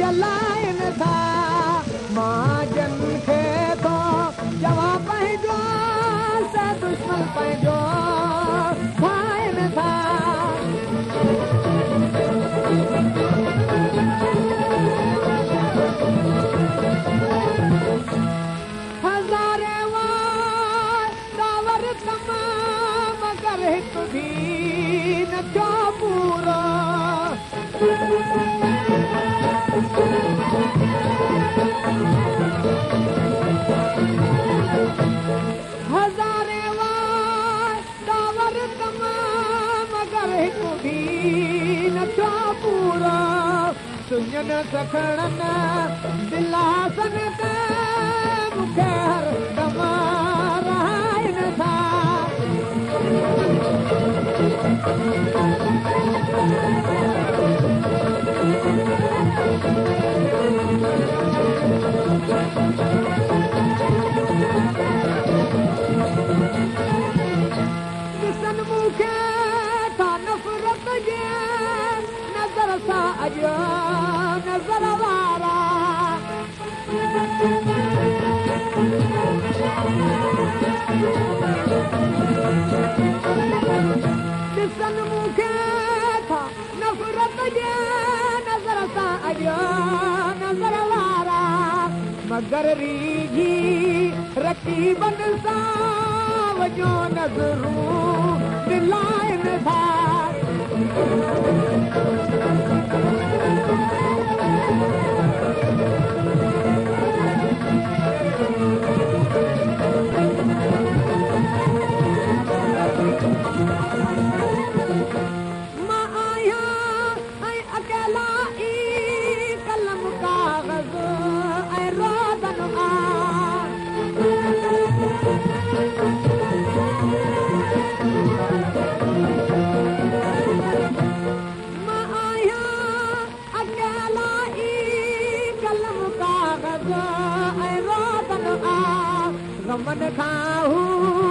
जलाइन था मां जन खे तो जवाब पंहिंजो से दुश्मन पंहिंजो ठाहिनि था हज़ारे वार दावर तमाम कर हिकु बि न थियो पूरो हज़ारे वार दावर तमाम कर हिकु बि न थियो पूरो सुञनि सखणनि दिलासनि ते मूंखे हर दम रहाइनि था ॾिसनि मूंखे था नफ़रत जे नज़र सां अॼु नज़र वारा ॾिसनि मूंखे था नफ़रत जे नज़र सां अॼु नज़र वारा मगर रीझी रकीबनि सां वञो नज़रूं दिलाइनि था मां आहियां ऐं अकेला ई कलम काग़ज़ ऐं रोदन मां आहियां अकेला ई कलम काग़ज़ ऐं रोदन गमन खां हू